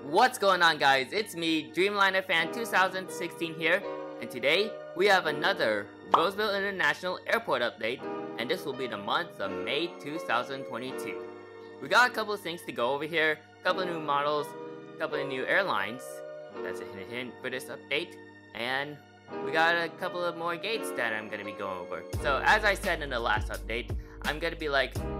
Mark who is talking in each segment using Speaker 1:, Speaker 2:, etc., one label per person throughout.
Speaker 1: What's going on, guys? It's me, Dreamliner Fan 2016 here, and today we have another Roseville International Airport update, and this will be the month of May 2022. We got a couple of things to go over here, a couple of new models, a couple of new airlines. That's a hint for this update, and we got a couple of more gates that I'm going to be going over. So as I said in the last update, I'm going to be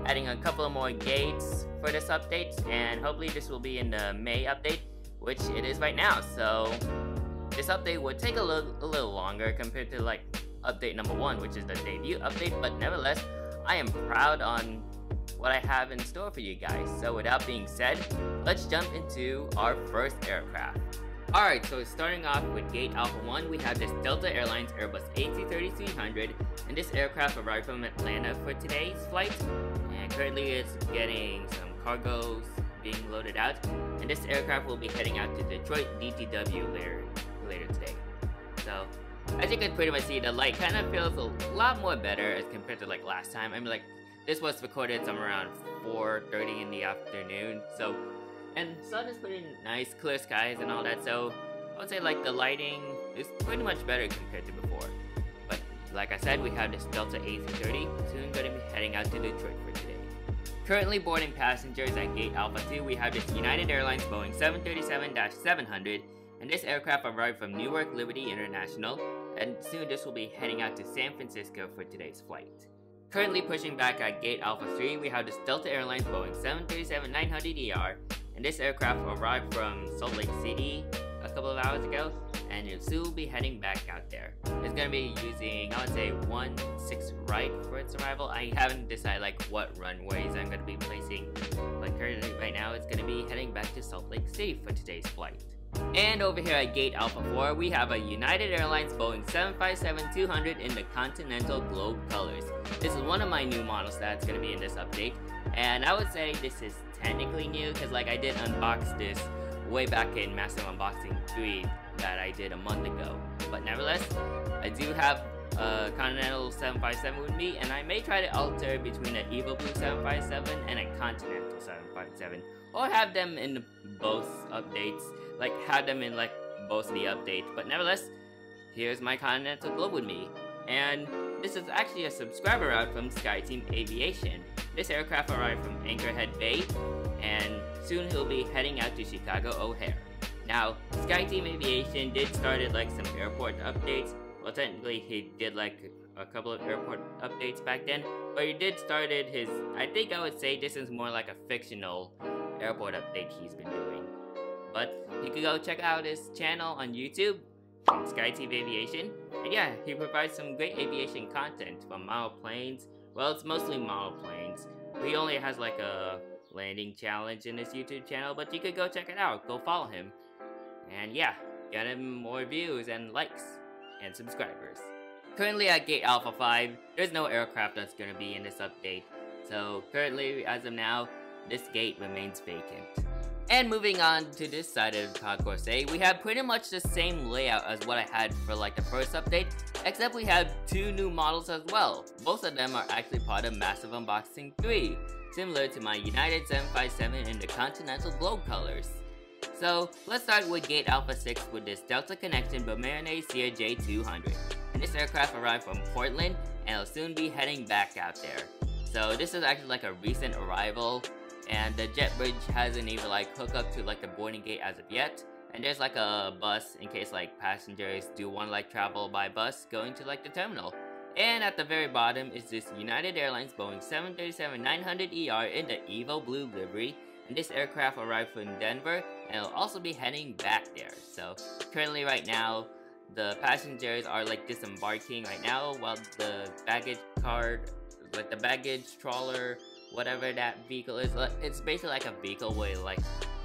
Speaker 1: adding a couple of more gates for this update, and hopefully this will be in the May update, which it is right now. So this update would take a little longer compared to update number 1, which is the debut update, but nevertheless, I am proud on what I have in store for you guys. So without being said, let's jump into our first aircraft. Alright, so starting off with Gate Alpha 1, we have this Delta Airlines Airbus A330-300, and this aircraft arrived from Atlanta for today's flight, and currently it's getting some cargoes being loaded out, and this aircraft will be heading out to Detroit DTW later today. So, as you can pretty much see, the light kind of feels a lot more better as compared to last time. I mean, this was recorded somewhere around 4:30 in the afternoon, so and sun is pretty nice, clear skies and all that, so I would say the lighting is pretty much better compared to before. But like I said, we have this Delta A330, soon going to be heading out to Detroit for today. Currently boarding passengers at Gate Alpha 2, we have this United Airlines Boeing 737-700, and this aircraft arrived from Newark Liberty International, and soon this will be heading out to San Francisco for today's flight. Currently pushing back at Gate Alpha 3, we have this Delta Airlines Boeing 737-900ER, and this aircraft arrived from Salt Lake City a couple of hours ago, and it'll soon be heading back out there. It's going to be using, I would say, 16 right for its arrival. I haven't decided what runways I'm going to be placing, but currently right now it's going to be heading back to Salt Lake City for today's flight. And over here at Gate Alpha 4, we have a United Airlines Boeing 757-200 in the Continental Globe colors. This is one of my new models that's going to be in this update, and I would say this is technically new because I did unbox this way back in Massive Unboxing 3 that I did a month ago. But nevertheless, I do have a Continental 757 with me, and I may try to alter between an Evo Blue 757 and a Continental 757, or have them in both updates, have them in both of the updates. But nevertheless, here's my Continental Globe with me, and this is actually a subscriber route from SkyTeam Aviation. This aircraft arrived from Anchorhead Bay, and soon he'll be heading out to Chicago O'Hare. Now, SkyTeam Aviation did start some airport updates. Well, technically he did a couple of airport updates back then, but he did started his, I think I would say this is more like a fictional airport update he's been doing. But you can go check out his channel on YouTube, SkyTeam Aviation, and yeah, he provides some great aviation content from model planes. Well, it's mostly model planes. He only has a landing challenge in his YouTube channel, but you could go check it out. Go follow him. And yeah, get him more views and likes and subscribers. Currently at Gate Alpha 5, there's no aircraft that's going to be in this update. So currently, as of now, this gate remains vacant. And moving on to this side of the concourse A, we have pretty much the same layout as what I had for the first update, except we have 2 new models as well. Both of them are actually part of Massive Unboxing 3, similar to my United 757 in the Continental Globe colors. So let's start with Gate Alpha 6 with this Delta Connection Bombardier CRJ-200. And this aircraft arrived from Portland, and it'll soon be heading back out there. So this is actually a recent arrival, and the jet bridge hasn't even hooked up to the boarding gate as of yet. And there's a bus in case passengers do want to travel by bus going to the terminal. And at the very bottom is this United Airlines Boeing 737-900ER in the Evo Blue livery, and this aircraft arrived from Denver, and it'll also be heading back there. So currently right now, the passengers are disembarking right now, while the baggage cart, the baggage trawler, whatever that vehicle is, it's basically a vehicle where you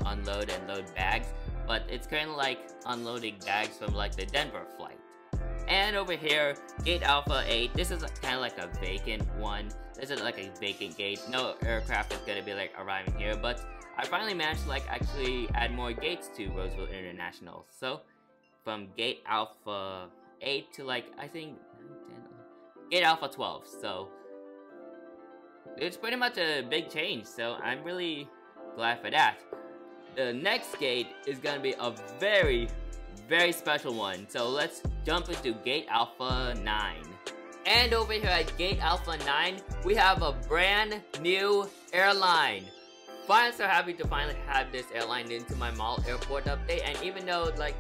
Speaker 1: unload and load bags, but it's currently unloading bags from the Denver flight. And over here, Gate Alpha 8, this is kind of a vacant one. This is a vacant gate. No aircraft is gonna be arriving here, but I finally managed to actually add more gates to Roseville International. So from Gate Alpha 8 to I think 10, Gate Alpha 12. So it's pretty much a big change, so I'm really glad for that. the next gate is gonna be a very special one. So let's jump into Gate Alpha 9. And over here at Gate Alpha 9, we have a brand new airline. I'm so happy to finally have this airline into my mall airport update, and even though like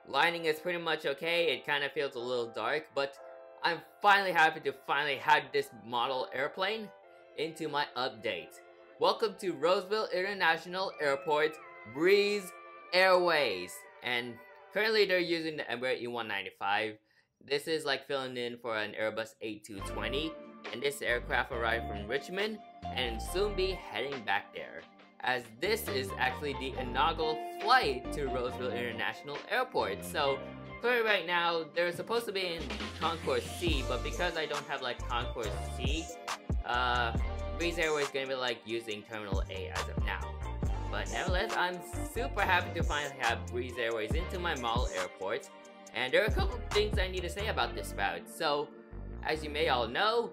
Speaker 1: lighting is pretty much okay, it kind of feels a little dark, but I'm finally happy to finally have this model airplane into my update. Welcome to Roseville International Airport, Breeze Airways, and currently they're using the Embraer E195. This is like filling in for an Airbus A220, and this aircraft arrived from Richmond and soon be heading back there, as this is actually the inaugural flight to Roseville International Airport. So currently right now they're supposed to be in Concourse C, but because I don't have like Concourse C, Breeze Airways is gonna be like using Terminal A as of now. But nevertheless, I'm super happy to finally have Breeze Airways into my mall airport, and there are a couple things I need to say about this route. So as you may all know,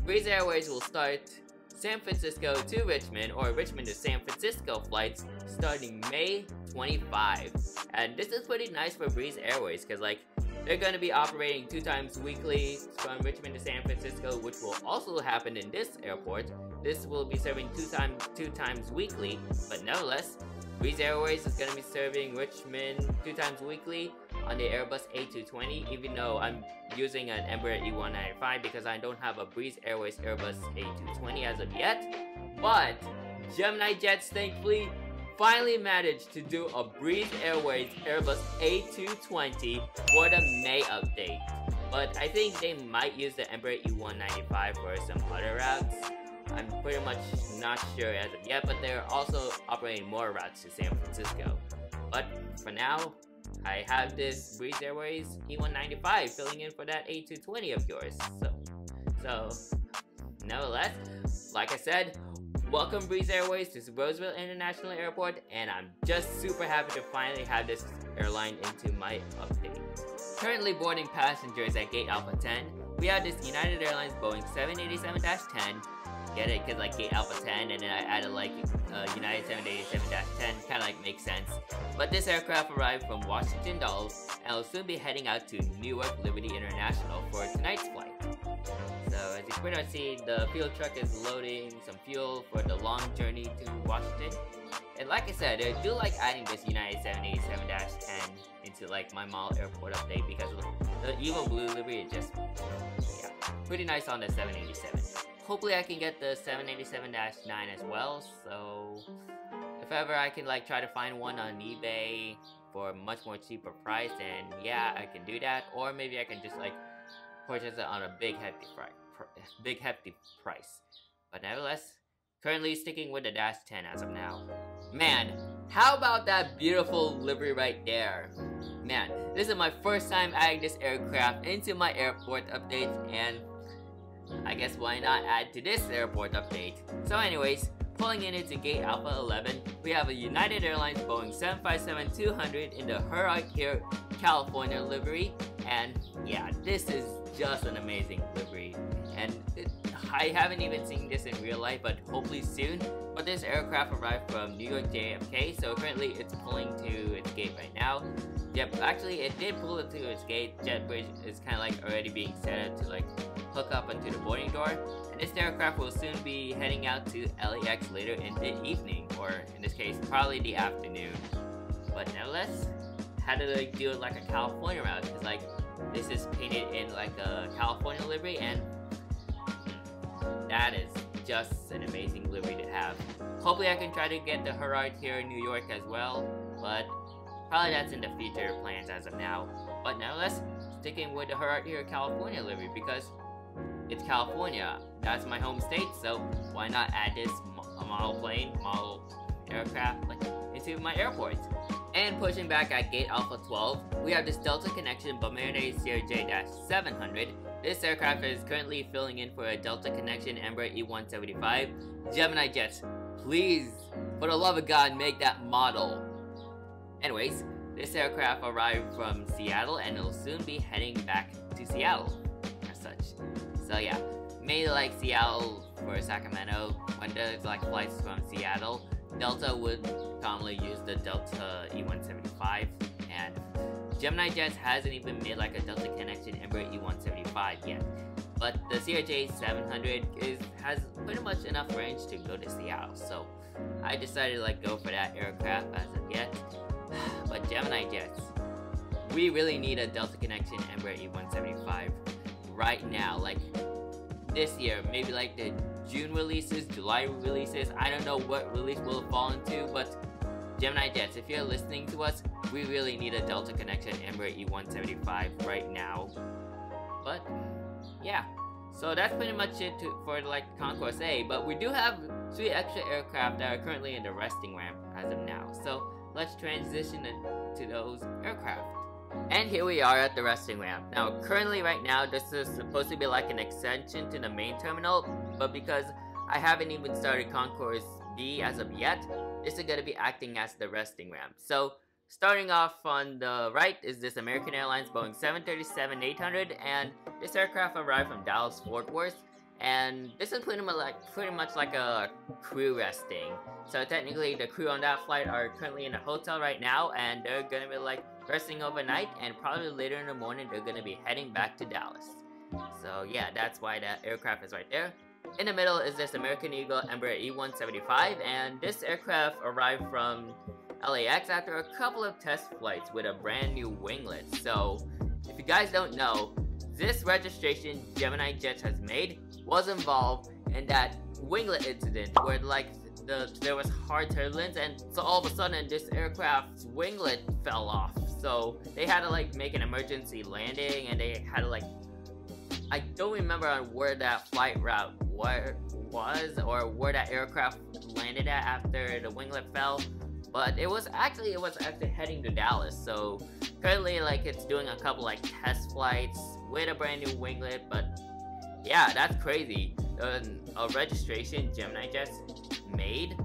Speaker 1: Breeze Airways will start San Francisco to Richmond or Richmond to San Francisco flights starting May 25. And this is pretty nice for Breeze Airways because like they're going to be operating 2 times weekly from Richmond to San Francisco, which will also happen in this airport. This will be serving 2 times weekly, but nevertheless, Breeze Airways is going to be serving Richmond 2 times weekly on the Airbus A220, even though I'm using an Embraer E195 because I don't have a Breeze Airways Airbus A220 as of yet. But Gemini Jets thankfully finally managed to do a Breeze Airways Airbus A220 for the May update. But I think they might use the Embraer E195 for some other routes. I'm pretty much not sure as of yet, but they're also operating more routes to San Francisco. But for now, I have this Breeze Airways E195 filling in for that A220 of yours. So nevertheless, like I said, welcome Breeze Airways to Roseville International Airport, and I'm just super happy to finally have this airline into my update. Currently boarding passengers at Gate Alpha 10, we have this United Airlines Boeing 787-10. Get it? Because like Gate Alpha 10 and then I added like United 787-10, kind of like makes sense. But this aircraft arrived from Washington Dulles and will soon be heading out to Newark Liberty International for tonight's flight. So as you can pretty much see, the fuel truck is loading some fuel for the long journey to Washington. And like I said, I do like adding this United 787-10 into like my mall airport update because the Evil Blue livery is just, yeah, pretty nice on the 787. Hopefully I can get the 787-9 as well, so if ever I can like try to find one on eBay for a much more cheaper price, then yeah, I can do that. Or maybe I can just like purchase it on a big hefty price. But nevertheless, currently sticking with the Dash 10 as of now. Man, how about that beautiful livery right there? Man, this is my first time adding this aircraft into my airport updates, and I guess why not add to this airport update. So anyways, pulling in into Gate Alpha 11, we have a United Airlines Boeing 757-200 in the Heroic Air California livery, and yeah, this is just an amazing livery. And I haven't even seen this in real life, but hopefully soon. But this aircraft arrived from New York JFK, so currently it's pulling to its gate right now. Yep, actually it did pull it to its gate. Jet bridge is kind of like already being set up to like hook up onto the boarding door. And this aircraft will soon be heading out to LAX later in the evening, or in this case, probably the afternoon. But nevertheless, had to like do it like a California route, because like this is painted in like a California livery, and that is just an amazing livery to have. Hopefully I can try to get the Herald here in New York as well, but probably that's in the future plans as of now. But nevertheless, sticking with the Herald here California livery because it's California. That's my home state, so why not add this model aircraft like into my airport? And pushing back at Gate Alpha 12, we have this Delta Connection Bombardier CRJ-700. This aircraft is currently filling in for a Delta Connection Embraer E175. Gemini Jets, please, for the love of God, make that model. Anyways, this aircraft arrived from Seattle and it'll soon be heading back to Seattle as such. So yeah, maybe like Seattle for Sacramento, when there's like flights from Seattle, Delta would commonly use the Delta E175, and Gemini Jets hasn't even made like a Delta connection Embraer E175 yet. But the CRJ 700 has pretty much enough range to go to Seattle, so I decided to like go for that aircraft as of yet. But Gemini Jets, we really need a Delta connection Embraer E175 right now, like this year, maybe like the June releases, July releases. I don't know what release will fall into, but Gemini Jets, if you're listening to us, we really need a Delta connection Embraer E175 right now. But yeah, so that's pretty much it for like Concourse A, but we do have 3 extra aircraft that are currently in the resting ramp as of now. So let's transition to those aircraft. And here we are at the resting ramp. Now currently right now this is supposed to be like an extension to the main terminal, but because I haven't even started Concourse B as of yet, this is going to be acting as the resting ramp. So starting off on the right is this American Airlines Boeing 737-800, and this aircraft arrived from Dallas Fort Worth, and this is pretty much like a crew resting. So technically the crew on that flight are currently in a hotel right now, and they're gonna be like resting overnight, and probably later in the morning they're gonna be heading back to Dallas. So yeah, that's why that aircraft is right there. In the middle is this American Eagle Embraer E175, and this aircraft arrived from LAX after a couple of test flights with a brand new winglet. So if you guys don't know, this registration Gemini Jets has made was involved in that winglet incident where like there was hard turbulence, and so all of a sudden this aircraft's winglet fell off. So they had to like make an emergency landing, and they had to like, I don't remember on where that flight route was or where that aircraft landed at after the winglet fell, but it was actually heading to Dallas. So currently like it's doing a couple like test flights with a brand new winglet. But yeah, that's crazy. A registration Gemini Jets made,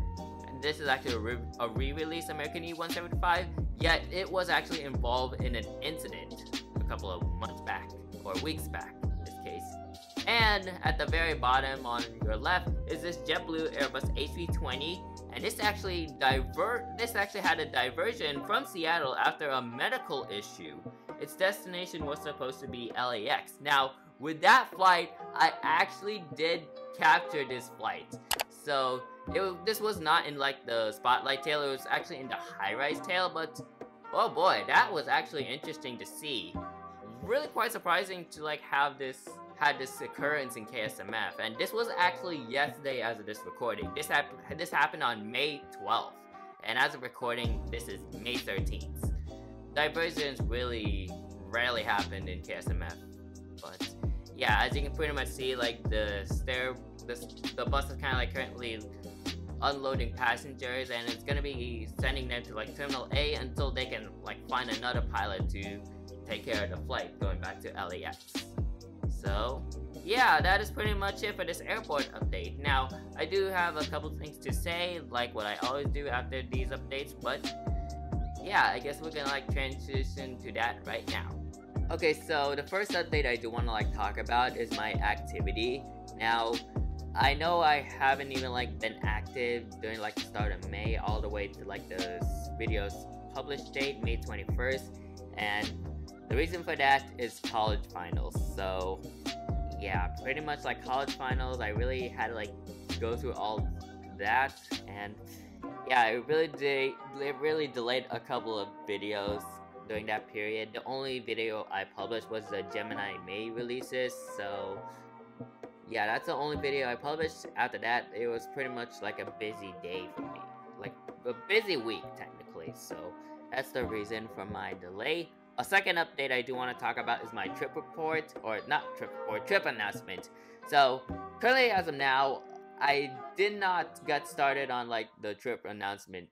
Speaker 1: and this is actually a re-release American E175, yet it was actually involved in an incident a couple of months back, or weeks back in this case. And at the very bottom on your left is this JetBlue Airbus A320, and this actually had a diversion from Seattle after a medical issue. Its destination was supposed to be LAX. Now, with that flight, I actually did capture this flight. So this was not in like the spotlight tail, it was actually in the high-rise tail, but oh boy, that was actually interesting to see. Really quite surprising to like had this occurrence in KSMF, and this was actually yesterday as of this recording. This happened on May 12th, and as of recording, this is May 13th. Diversions really rarely happen in KSMF, but yeah, as you can pretty much see, like the bus is kind of like currently unloading passengers, and it's gonna be sending them to like Terminal A until they can like find another pilot to take care of the flight going back to LAX. So yeah, that is pretty much it for this airport update. Now, I do have a couple things to say, like what I always do after these updates, but yeah, I guess we're gonna like transition to that right now. Okay, so the first update I do want to like talk about is my activity. Now, I know I haven't even like been active during like the start of May all the way to like the video's published date, May 21st, and the reason for that is college finals. So yeah, pretty much like college finals, I really had to like go through all that, and yeah, it really delayed a couple of videos during that period. The only video I published was the Gemini May releases, so yeah, that's the only video I published. After that, it was pretty much like a busy day for me, like a busy week technically, so that's the reason for my delay. A second update I do want to talk about is my trip report, or not trip report, trip announcement. So currently as of now, I did not get started on like the trip announcement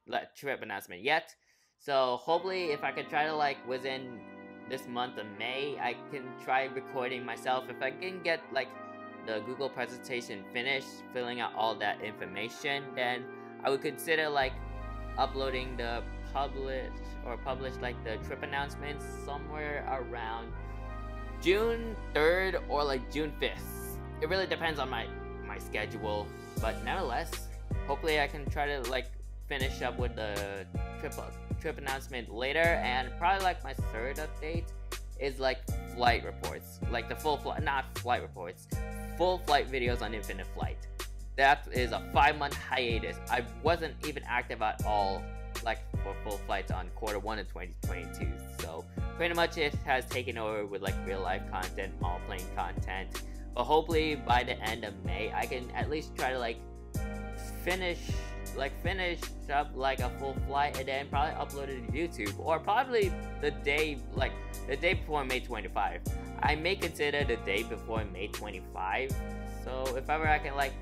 Speaker 1: yet. So hopefully if I could try to like within this month of May, I can try recording myself. If I can get like the Google presentation finished, filling out all that information, then I would consider like uploading the publish like the trip announcements somewhere around June 3rd or like June 5th. It really depends on my schedule, but nevertheless, hopefully I can try to like finish up with the trip announcement later, and probably like my third update is like flight reports, like the full flight, not flight reports, full flight videos on Infinite Flight. That is a 5-month hiatus. I wasn't even active at all, like for full flights on Q1 of 2022. So pretty much it has taken over with like real life content, all playing content. But hopefully by the end of May, I can at least try to like finish up like a full flight and then probably upload it to YouTube, or probably the day before May 25. I may consider the day before May 25. So if ever I can like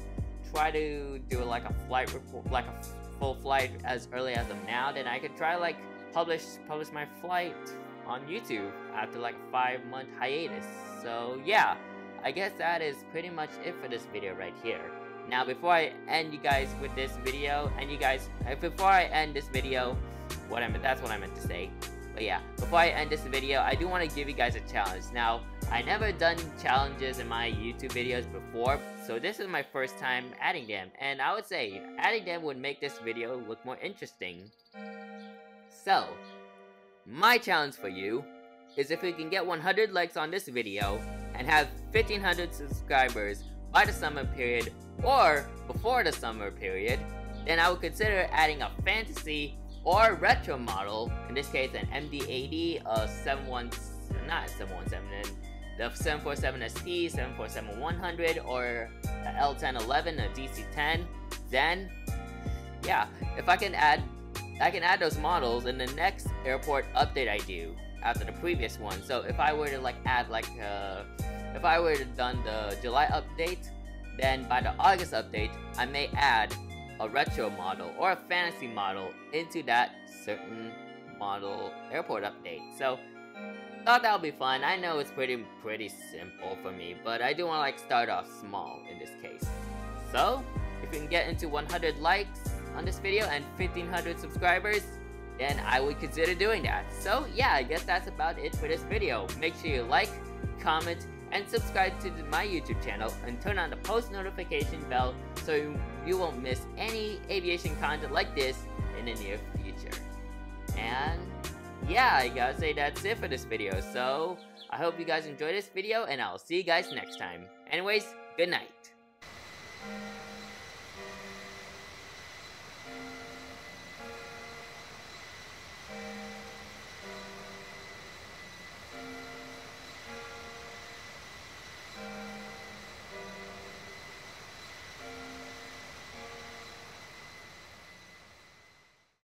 Speaker 1: try to do like a flight report, like a full flight as early as of now, then I could try like publish my flight on YouTube after like a 5-month hiatus. So yeah, I guess that is pretty much it for this video right here. Now before I end you guys with this video, before I end this video, that's what I meant to say. But yeah, before I end this video, I do want to give you guys a challenge. Now, I never done challenges in my YouTube videos before, so this is my first time adding them, and I would say adding them would make this video look more interesting. So, my challenge for you is if we can get 100 likes on this video and have 1500 subscribers by the summer period or before the summer period, then I would consider adding a fantasy or retro model, in this case an MD-80, a 747ST, 747-100, or a L1011, a DC-10. Then, yeah, if I can add those models in the next airport update I do after the previous one. So if I were to like add like if I were to done the July update, then by the August update, I may add a retro model or a fantasy model into that certain model airport update. So thought that would be fun. I know it's pretty simple for me, but I do want to like start off small in this case. So if we can get into 100 likes on this video and 1500 subscribers, then I would consider doing that. So yeah, I guess that's about it for this video. Make sure you like, comment, and subscribe to my YouTube channel and turn on the post notification bell so you won't miss any aviation content like this in the near future. And yeah, I gotta say that's it for this video. So I hope you guys enjoyed this video, and I'll see you guys next time. Anyways, good night.